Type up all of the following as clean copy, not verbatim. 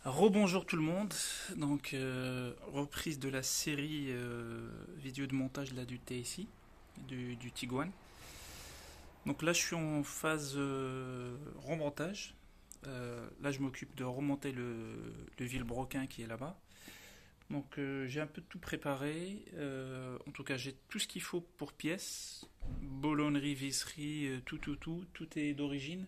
Rebonjour tout le monde, donc reprise de la série vidéo de montage là, du TSI, du Tiguan. Donc là je suis en phase remontage. Là je m'occupe de remonter le vilebrequin qui est là-bas. Donc j'ai un peu tout préparé, en tout cas j'ai tout ce qu'il faut pour pièces, boulonnerie, visserie, tout est d'origine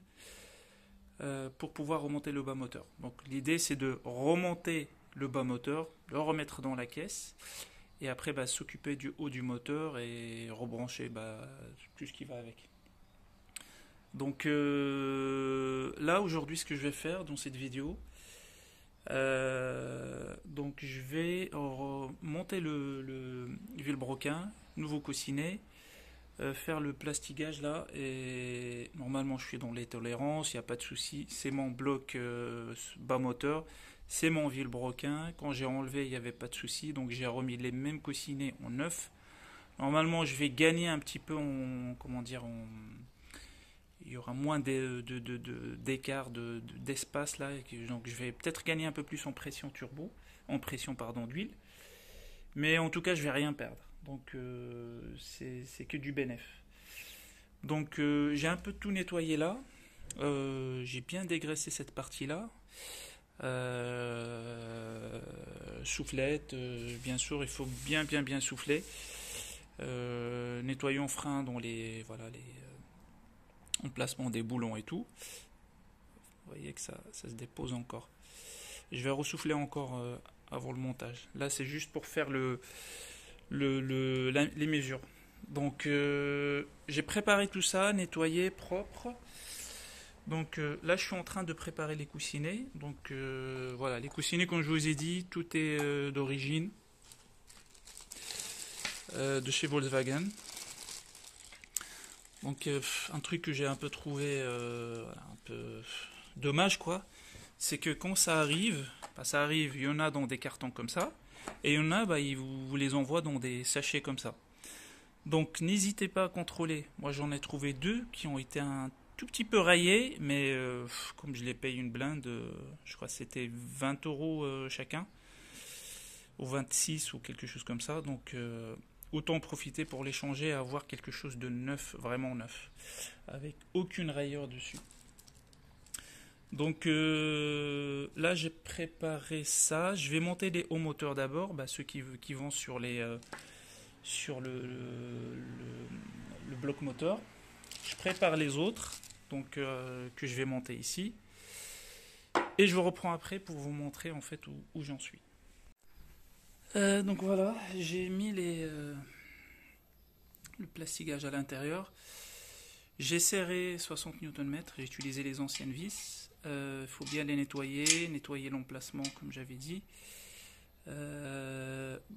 pour pouvoir remonter le bas moteur. Donc l'idée c'est de remonter le bas moteur, le remettre dans la caisse et après s'occuper du haut du moteur et rebrancher tout ce qui va avec. Donc là aujourd'hui ce que je vais faire dans cette vidéo, donc je vais monter le vilebrequin, nouveau coussinet, faire le plastigage là et normalement je suis dans les tolérances, il n'y a pas de souci, c'est mon bloc bas moteur, c'est mon vilebrequin, quand j'ai enlevé il n'y avait pas de souci donc j'ai remis les mêmes coussinets en neuf. Normalement je vais gagner un petit peu en comment dire il y aura moins d'écart d'espace là donc je vais peut-être gagner un peu plus en pression turbo, en pression pardon d'huile, mais en tout cas je vais rien perdre donc c'est que du bénéf. Donc j'ai un peu tout nettoyé là. J'ai bien dégraissé cette partie-là. Soufflette, bien sûr, il faut bien souffler. Nettoyons frein dans les voilà les emplacements des boulons et tout. Vous voyez que ça se dépose encore. Je vais ressouffler encore avant le montage. Là c'est juste pour faire les mesures. Donc j'ai préparé tout ça, nettoyé, propre. Donc là je suis en train de préparer les coussinets. Donc voilà, les coussinets comme je vous ai dit, tout est d'origine de chez Volkswagen. Donc un truc que j'ai un peu trouvé un peu dommage quoi, c'est que quand ça arrive, il y en a dans des cartons comme ça, et il y en a, ils vous les envoient dans des sachets comme ça. Donc n'hésitez pas à contrôler. Moi j'en ai trouvé deux qui ont été un tout petit peu rayés, mais comme je les paye une blinde, je crois que c'était 20 euros chacun, ou 26 ou quelque chose comme ça. Donc autant profiter pour les changer et avoir quelque chose de neuf, vraiment neuf, avec aucune rayure dessus. Donc là j'ai préparé ça. Je vais monter les hauts moteurs d'abord, ceux qui vont sur le bloc moteur. Je prépare les autres, donc que je vais monter ici, et je vous reprends après pour vous montrer en fait où j'en suis. Donc voilà, j'ai mis le plastigage à l'intérieur. J'ai serré 60 Nm, j'ai utilisé les anciennes vis. Il faut bien les nettoyer l'emplacement comme j'avais dit.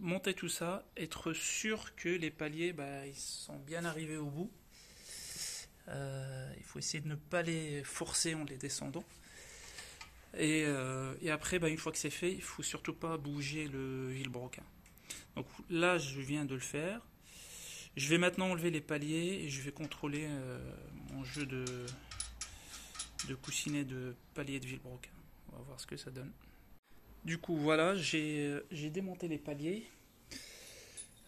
Monter tout ça, être sûr que les paliers ils sont bien arrivés au bout. Il faut essayer de ne pas les forcer en les descendant. Et après, une fois que c'est fait, il faut surtout pas bouger le vilebrequin. Donc là, je viens de le faire. Je vais maintenant enlever les paliers et je vais contrôler mon jeu de coussinet de paliers de vilebrequin. On va voir ce que ça donne. Du coup, voilà, j'ai démonté les paliers.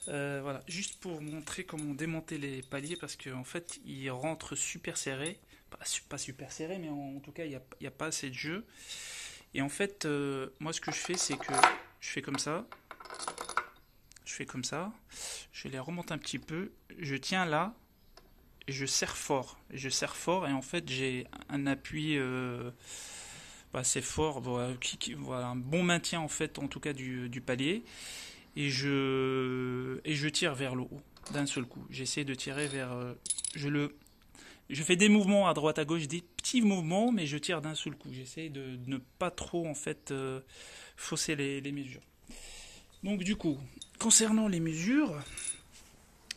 Voilà, juste pour montrer comment démonter les paliers parce qu'en fait, ils rentrent super serrés. Pas super serrés, mais en tout cas, il n'y a pas assez de jeu. Et en fait, moi, ce que je fais, c'est que je fais comme ça. Je fais comme ça. Je les remonte un petit peu. Je tiens là. Et je serre fort. Et en fait, j'ai un appui assez fort. Voilà, un bon maintien, en fait, en tout cas, du palier. Et je tire vers le haut d'un seul coup. J'essaie de tirer vers. Je fais des mouvements à droite à gauche, des petits mouvements, mais je tire d'un seul coup. J'essaie de ne pas trop en fait fausser les mesures. Donc du coup, concernant les mesures,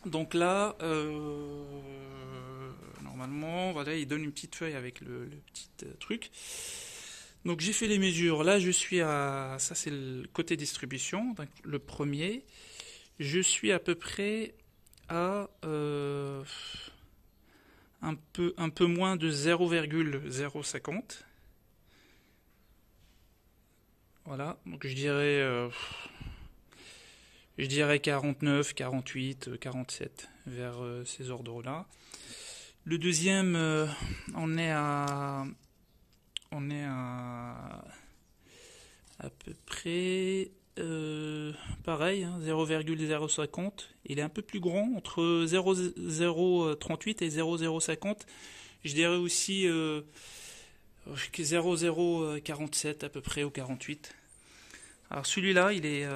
donc là, normalement, voilà, il donne une petite feuille avec le petit truc. Donc j'ai fait les mesures. Là, je suis à, ça c'est le côté distribution, donc le premier. Je suis à peu près à un peu moins de 0,050. Voilà, donc je dirais 49, 48, 47 vers ces ordres-là. Le deuxième, on est à on est à peu près pareil, hein, 0,050. Il est un peu plus grand, entre 0,038 et 0,050. Je dirais aussi 0,047 à peu près, ou 48. Alors celui-là, il est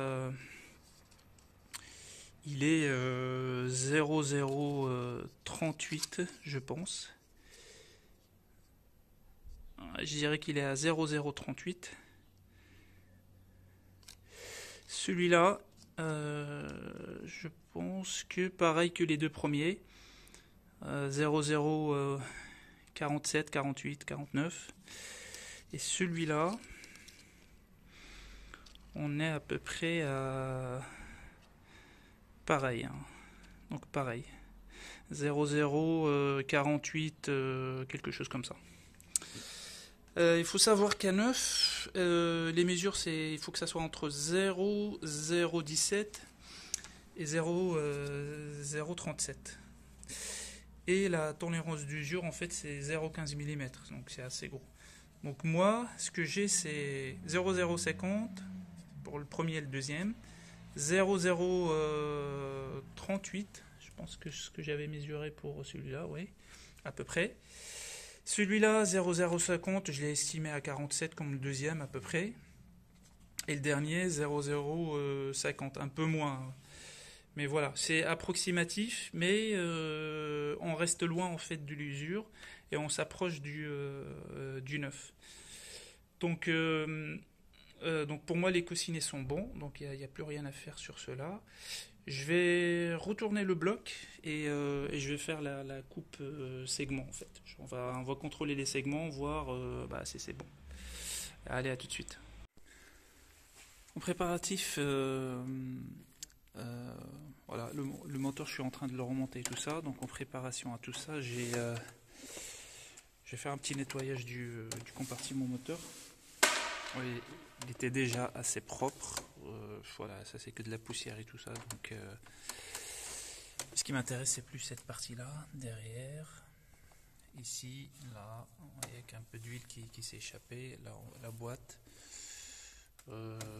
0,038, je pense. Je dirais qu'il est à 0,038. Celui-là, je pense que pareil que les deux premiers, 0,047, 48, 49. Et celui-là, on est à peu près à pareil, hein. Donc pareil, 0,048, quelque chose comme ça. Il faut savoir qu'à 9, les mesures, il faut que ça soit entre 0,017 et 0,037. Et la tolérance d'usure, en fait, c'est 0,15 mm, donc c'est assez gros. Donc moi, ce que j'ai, c'est 0,050 pour le premier et le deuxième, 0,038, je pense que ce que j'avais mesuré pour celui-là, oui, à peu près. Celui-là, 0,050, je l'ai estimé à 47 comme le deuxième à peu près. Et le dernier, 0,050, un peu moins. Mais voilà, c'est approximatif, mais on reste loin en fait de l'usure et on s'approche du 9. Donc, donc pour moi, les coussinets sont bons, donc il n'y a plus rien à faire sur cela. Je vais retourner le bloc et je vais faire la coupe segment en fait. On va contrôler les segments, voir si c'est bon. Allez, à tout de suite. En préparatif, voilà, le moteur, je suis en train de le remonter et tout ça. Donc en préparation à tout ça, je vais faire un petit nettoyage du compartiment moteur. Oui, il était déjà assez propre. Voilà, ça c'est que de la poussière et tout ça. Donc ce qui m'intéresse, c'est plus cette partie-là, derrière. Ici, là, avec un peu d'huile qui s'est échappée. Là, la boîte.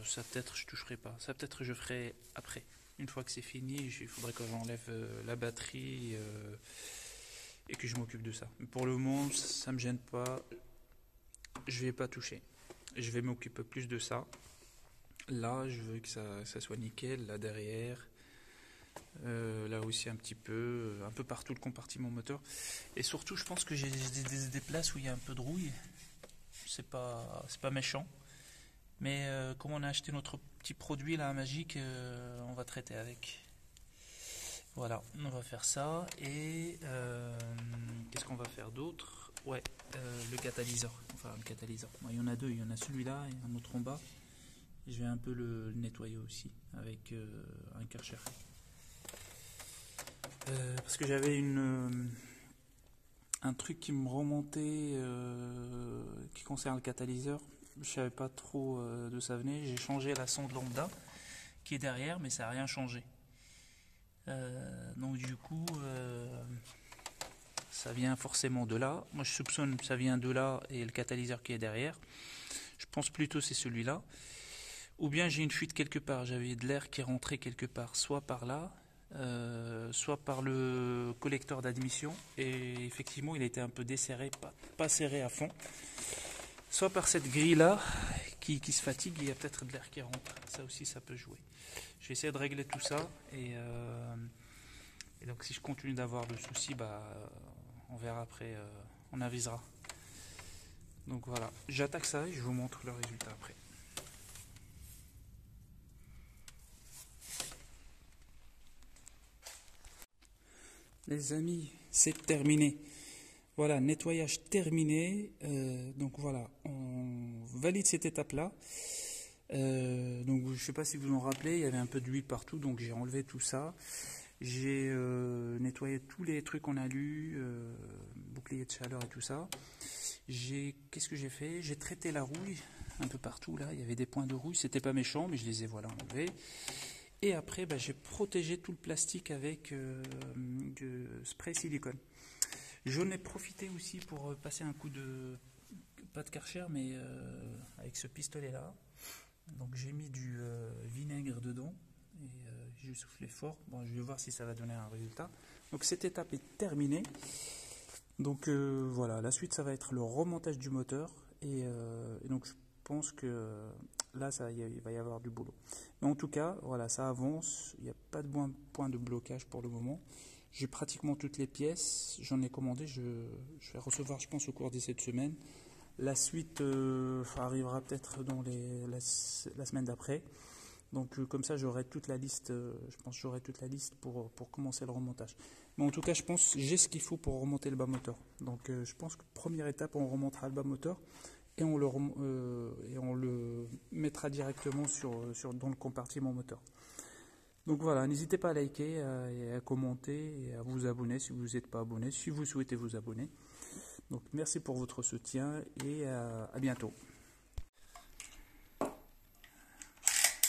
Ça peut-être je toucherai pas. Ça peut-être je ferai après. Une fois que c'est fini, il faudrait que j'enlève la batterie et que je m'occupe de ça. Mais pour le moment, ça me gêne pas. Je vais pas toucher. Je vais m'occuper plus de ça. Là, je veux que ça soit nickel. Là derrière, là aussi un peu partout le compartiment moteur. Et surtout, je pense que j'ai des places où il y a un peu de rouille. C'est pas méchant. Mais comme on a acheté notre petit produit là, magique, on va traiter avec. Voilà, on va faire ça. Et qu'est-ce qu'on va faire d'autre? Ouais, le catalyseur. Enfin, le catalyseur. Bon, il y en a deux. Il y en a celui-là et un autre en bas. Je vais un peu le nettoyer aussi avec un Karcher. Parce que j'avais un truc qui me remontait qui concerne le catalyseur. Je savais pas trop d'où ça venait. J'ai changé la sonde lambda qui est derrière, mais ça n'a rien changé. Donc du coup, ça vient forcément de là. Moi je soupçonne que ça vient de là et le catalyseur qui est derrière. Je pense plutôt c'est celui-là. Ou bien j'ai une fuite quelque part. J'avais de l'air qui est rentré quelque part, soit par là, soit par le collecteur d'admission. Et effectivement, il était un peu desserré, pas serré à fond. Soit par cette grille-là qui se fatigue, il y a peut-être de l'air qui rentre. Ça aussi, ça peut jouer. Je vais essayer de régler tout ça. Et donc, si je continue d'avoir le souci, on verra après, on avisera. Donc voilà, j'attaque ça et je vous montre le résultat après. Les amis, c'est terminé. Voilà, nettoyage terminé. Donc voilà, on valide cette étape-là. Donc je ne sais pas si vous en rappelez, il y avait un peu d'huile partout, donc j'ai enlevé tout ça. J'ai nettoyé tous les trucs qu'on a lus, bouclier de chaleur et tout ça. Qu'est-ce que j'ai fait? J'ai traité la rouille un peu partout là, il y avait des points de rouille, c'était pas méchant mais je les ai voilà enlevés. Et après j'ai protégé tout le plastique avec du spray silicone. J'en ai profité aussi pour passer un coup de, pas de Karcher mais avec ce pistolet là. Donc j'ai mis du vinaigre dedans et j'ai soufflé fort. Bon, je vais voir si ça va donner un résultat. Donc cette étape est terminée. Donc voilà, la suite ça va être le remontage du moteur et donc je pense que là il va y avoir du boulot. Mais en tout cas, voilà, ça avance, il n'y a pas de point de blocage pour le moment. J'ai pratiquement toutes les pièces, j'en ai commandé, je vais recevoir je pense au cours de cette semaine. La suite arrivera peut-être dans la semaine d'après. Donc comme ça j'aurai toute la liste, je pense que j'aurai toute la liste pour commencer le remontage. Mais en tout cas je pense que j'ai ce qu'il faut pour remonter le bas moteur. Donc je pense que première étape on remontera le bas moteur et on le mettra directement dans le compartiment moteur. Donc voilà, n'hésitez pas à liker, et à commenter et à vous abonner si vous n'êtes pas abonné, si vous souhaitez vous abonner. Donc merci pour votre soutien et à bientôt.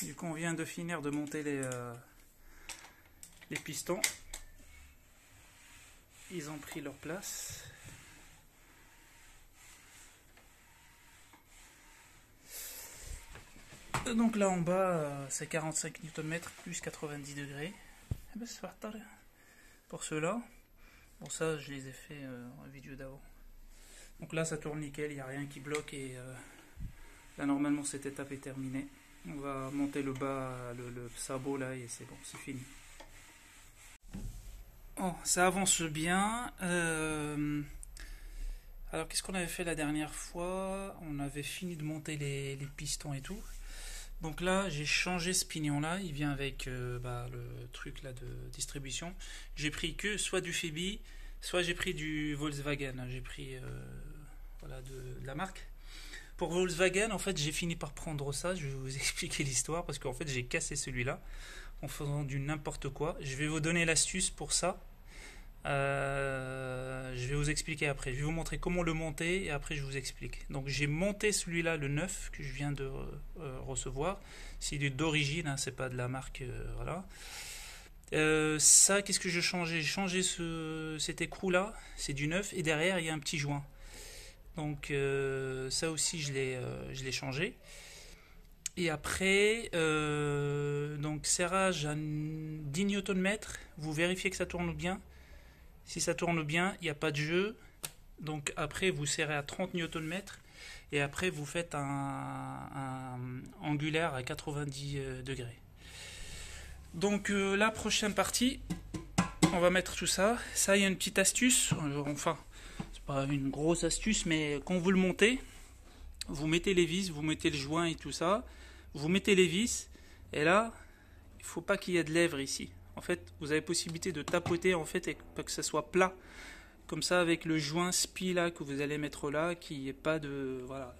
Du coup, on vient de finir de monter les pistons. Ils ont pris leur place. Donc là en bas, c'est 45 Nm plus 90 degrés. Pour ceux-là. Bon, ça, je les ai fait en vidéo d'avant. Donc là, ça tourne nickel, il n'y a rien qui bloque et là, normalement, cette étape est terminée. On va monter le bas, le sabot là et c'est bon, c'est fini. Oh, ça avance bien. Alors, qu'est-ce qu'on avait fait la dernière fois? On avait fini de monter les pistons et tout. Donc là, j'ai changé ce pignon là. Il vient avec le truc là de distribution. J'ai pris que soit du Febi, soit j'ai pris du Volkswagen. J'ai pris voilà, de la marque. Pour Volkswagen, en fait, j'ai fini par prendre ça. Je vais vous expliquer l'histoire parce qu'en fait, j'ai cassé celui-là en faisant du n'importe quoi. Je vais vous donner l'astuce pour ça. Je vais vous expliquer après. Je vais vous montrer comment le monter et après je vous explique. Donc j'ai monté celui-là, le 9 que je viens de recevoir. C'est d'origine, hein, c'est pas de la marque. Voilà. Ça, qu'est-ce que j'ai changé? J'ai changé cet écrou-là, c'est du 9 et derrière il y a un petit joint. Donc ça aussi je l'ai changé. Et après, donc serrage à 10 Nm, vous vérifiez que ça tourne bien. Si ça tourne bien, il n'y a pas de jeu. Donc après, vous serrez à 30 Nm et après, vous faites un angulaire à 90 degrés. Donc la prochaine partie, on va mettre tout ça. Ça, il y a une petite astuce. Enfin, c'est pas une grosse astuce, mais quand vous le montez, vous mettez les vis, vous mettez le joint et tout ça. Vous mettez les vis et là, il ne faut pas qu'il y ait de lèvres ici. En fait, vous avez possibilité de tapoter en fait et que ça soit plat. Comme ça, avec le joint spi là que vous allez mettre là, qu'il n'y ait pas de... Voilà.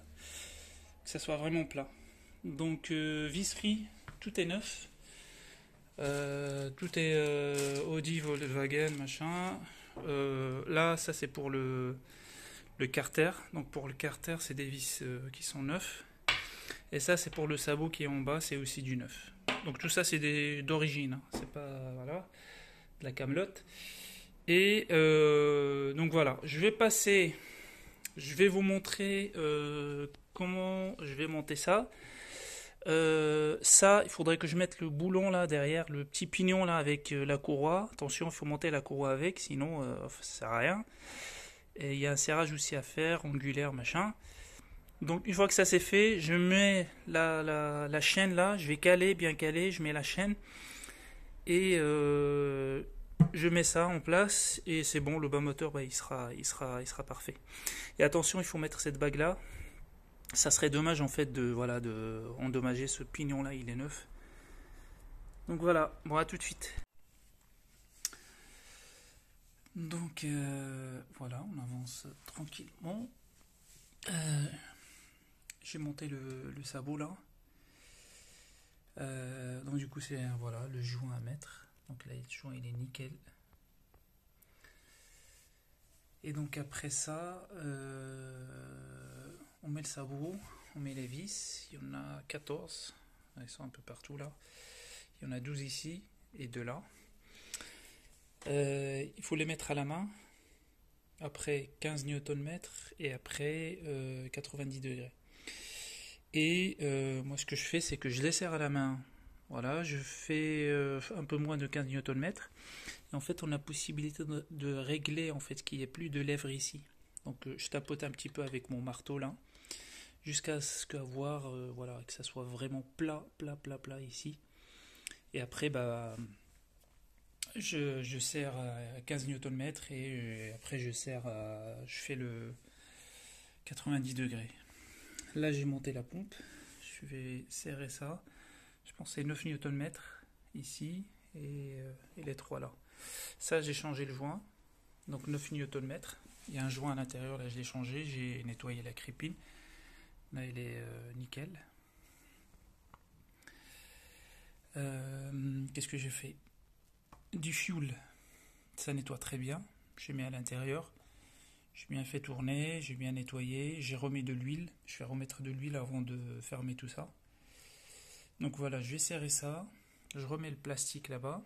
Que ça soit vraiment plat. Donc, vis free, tout est neuf. Tout est Audi, Volkswagen, machin. Là, ça c'est pour le carter. Donc pour le carter, c'est des vis qui sont neufs. Et ça, c'est pour le sabot qui est en bas, c'est aussi du neuf. Donc tout ça, c'est d'origine. Hein. C'est pas voilà, de la camelote. Et donc voilà, je vais vous montrer comment je vais monter ça. Ça, il faudrait que je mette le boulon là derrière, le petit pignon là avec la courroie. Attention, il faut monter la courroie avec, sinon ça sert à rien. Et il y a un serrage aussi à faire, angulaire, machin. Donc une fois que ça c'est fait, je mets la chaîne là, je vais bien caler, je mets la chaîne et je mets ça en place et c'est bon, le bas moteur il sera parfait. Et attention, il faut mettre cette bague là. Ça serait dommage en fait de endommager ce pignon là, il est neuf. Donc voilà, bon à tout de suite. Donc voilà, on avance tranquillement. J'ai monté le sabot là. Donc du coup c'est voilà le joint à mettre. Donc là le joint il est nickel. Et donc après ça, on met le sabot, on met les vis. Il y en a 14. Ils sont un peu partout là. Il y en a 12 ici et 2 là. Il faut les mettre à la main. Après 15 Nm et après 90 degrés. Et moi ce que je fais, c'est que je les serre à la main. Voilà, je fais un peu moins de 15 Nm. Et en fait, on a possibilité de régler en fait qu'il n'y ait plus de lèvres ici. Donc je tapote un petit peu avec mon marteau là, jusqu'à ce qu'avoir voilà, que ça soit vraiment plat ici. Et après, je serre à 15 Nm et après je fais le 90 degrés. Là, j'ai monté la pompe. Je vais serrer ça. Je pense que c'est 9 Nm ici et les 3 là. Ça, j'ai changé le joint. Donc 9 Nm. Il y a un joint à l'intérieur, là je l'ai changé. J'ai nettoyé la crépine. Là, il est nickel. Qu'est-ce que j'ai fait? Du fioul. Ça nettoie très bien. J'ai mis à l'intérieur. J'ai bien fait tourner, j'ai bien nettoyé, j'ai remis de l'huile. Je vais remettre de l'huile avant de fermer tout ça. Donc voilà, je vais serrer ça. Je remets le plastique là-bas.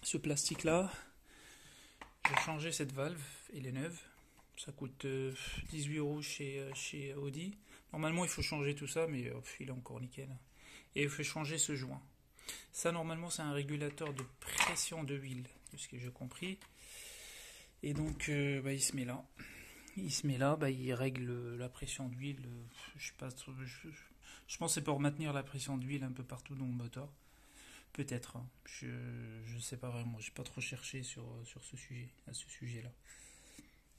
Ce plastique-là, j'ai changé cette valve, elle est neuve. Ça coûte 18 € chez Audi. Normalement, il faut changer tout ça, mais il est encore nickel. Et il faut changer ce joint. Ça, normalement, c'est un régulateur de pression de huile, de ce que j'ai compris. Et donc, il se met là. Il règle la pression d'huile. Je pense que c'est pour maintenir la pression d'huile un peu partout dans le moteur. Peut-être. Hein. Je ne sais pas vraiment. J'ai pas trop cherché sur ce sujet, à ce sujet-là.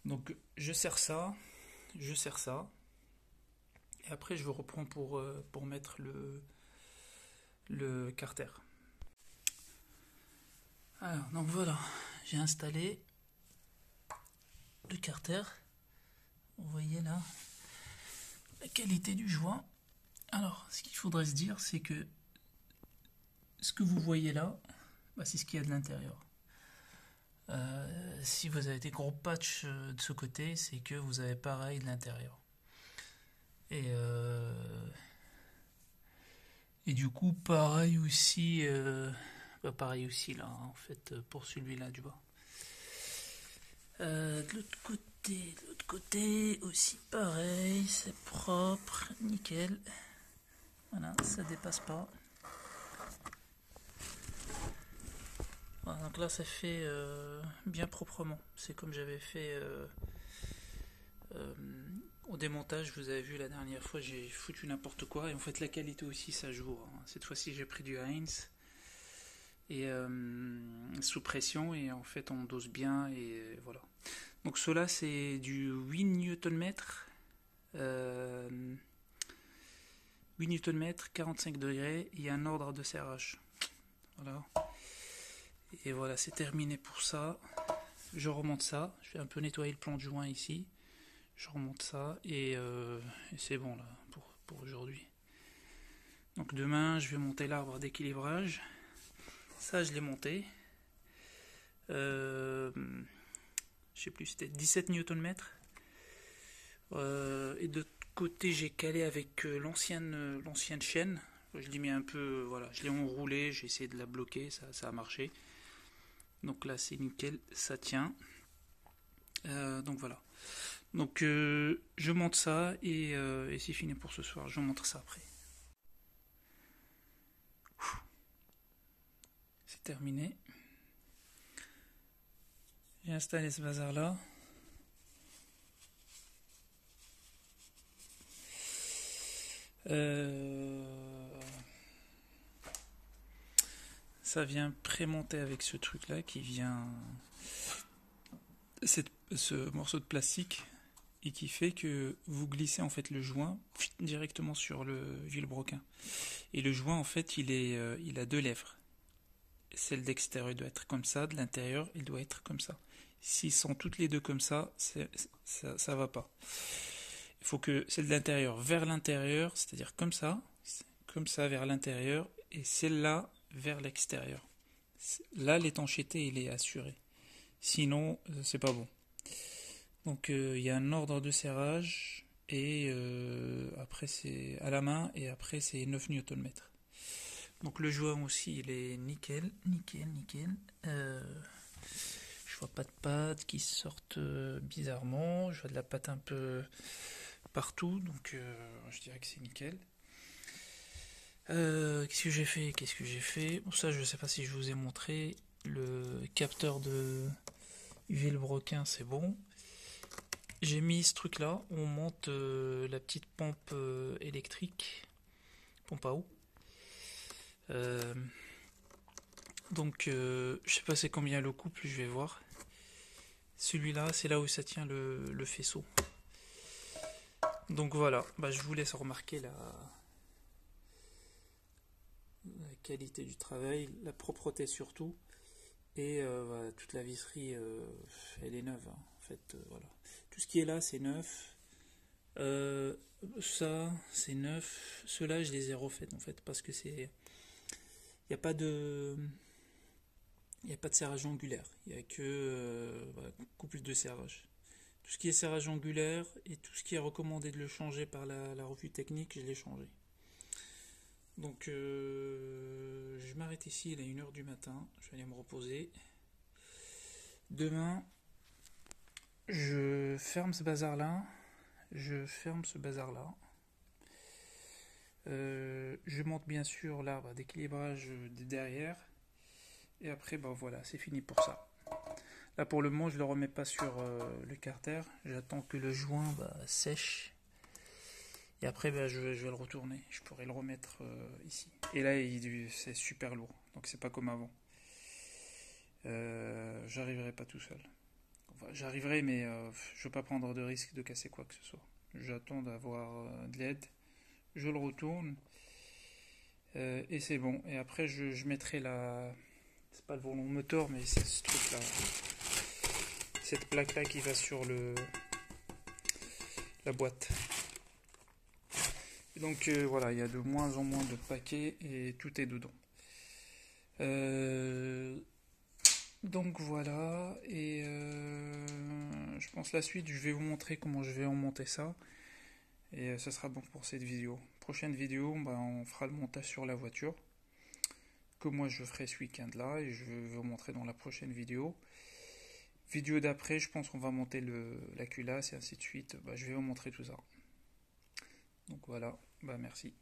Donc, je serre ça. Et après, je reprends pour mettre le carter. Alors, donc voilà. J'ai installé le carter. Vous voyez là la qualité du joint. Alors, ce qu'il faudrait se dire, c'est que ce que vous voyez là, c'est ce qu'il y a de l'intérieur. Si vous avez des gros patchs de ce côté, c'est que vous avez pareil de l'intérieur. Et du coup, pareil aussi là, en fait, pour celui-là du bas. De l'autre côté aussi pareil, c'est propre, nickel. Voilà, ça dépasse pas. Voilà, donc là ça fait bien proprement. C'est comme j'avais fait au démontage. Vous avez vu la dernière fois, j'ai foutu n'importe quoi. Et en fait la qualité aussi ça joue. Hein. Cette fois-ci j'ai pris du Heinz et sous pression et en fait on dose bien et voilà. Donc cela c'est du 8 Nm, 8 Nm, 45 degrés, il y a un ordre de serrage. Voilà. Et voilà, c'est terminé pour ça. Je remonte ça, je vais un peu nettoyer le plan de joint ici. Je remonte ça et c'est bon là pour aujourd'hui. Donc demain je vais monter l'arbre d'équilibrage. Ça je l'ai monté. Je sais plus, c'était 17 Nm. Et de l'autre côté j'ai calé avec l'ancienne chaîne. Je l'ai mis un peu, voilà, je l'ai enroulé, j'ai essayé de la bloquer, ça a marché. Donc là c'est nickel, ça tient. Donc voilà. Donc je monte ça et c'est fini pour ce soir. Je vous montre ça après. C'est terminé. J'ai installé ce bazar là. Ça vient prémonter avec ce truc là qui vient ce morceau de plastique et qui fait que vous glissez en fait le joint directement sur le vilebrequin. Et le joint en fait il a deux lèvres. Celle d'extérieur doit être comme ça, de l'intérieur il doit être comme ça. S'ils sont toutes les deux comme ça, ça va pas. Il faut que celle de l'intérieur vers l'intérieur, c'est-à-dire comme ça vers l'intérieur, et celle-là vers l'extérieur. Là, l'étanchéité, il est assuré. Sinon, c'est pas bon. Donc, il y a un ordre de serrage, Et après c'est à la main, et après c'est 9 Nm. Donc le joint aussi il est nickel, nickel, nickel. Je vois pas de pâte qui sortent bizarrement, je vois de la pâte un peu partout, donc je dirais que c'est nickel. Qu'est-ce que j'ai fait? Qu'est-ce que j'ai fait? Bon, ça, je sais pas si je vous ai montré. Le capteur de Villebrequin, c'est bon. J'ai mis ce truc-là. On monte la petite pompe électrique, pompe à eau. Euh, donc, je sais pas c'est combien le couple, je vais voir. Celui-là, c'est là où ça tient le faisceau. Donc voilà, bah, je vous laisse remarquer la qualité du travail, la propreté surtout. Et voilà, toute la visserie, elle est neuve, hein, en fait. Voilà. Tout ce qui est là, c'est neuf. Ça, c'est neuf. Ceux-là, je les ai refaits en fait, parce que c'est. Il n'y a pas de. Il n'y a pas de serrage angulaire. Il n'y a que voilà, couple de serrage. Tout ce qui est serrage angulaire et tout ce qui est recommandé de le changer par la revue technique, je l'ai changé. Donc, je m'arrête ici, il est 1h du matin. Je vais aller me reposer. Demain, je ferme ce bazar-là. Je ferme ce bazar-là. Je monte bien sûr l'arbre d'équilibrage derrière. Et après, bah voilà, c'est fini pour ça. Là, pour le moment, je ne le remets pas sur le carter. J'attends que le joint sèche. Et après, bah, je vais le retourner. Je pourrais le remettre ici. Et là, c'est super lourd. Donc, c'est pas comme avant. J'arriverai pas tout seul. Enfin, j'arriverai, mais je ne veux pas prendre de risque de casser quoi que ce soit. J'attends d'avoir de l'aide. Je le retourne. Et c'est bon. Et après, je mettrai la. C'est pas le volant moteur, mais c'est ce truc-là. Cette plaque-là qui va sur la boîte. Et donc voilà, il y a de moins en moins de paquets et tout est dedans. Donc voilà, et je pense la suite, je vais vous montrer comment je vais en monter ça. Et ça sera bon pour cette vidéo. Prochaine vidéo, on fera le montage sur la voiture. Que moi je ferai ce week-end-là et je vais vous montrer dans la prochaine vidéo. Vidéo d'après, je pense qu'on va monter la culasse et ainsi de suite. Je vais vous montrer tout ça. Donc voilà, merci.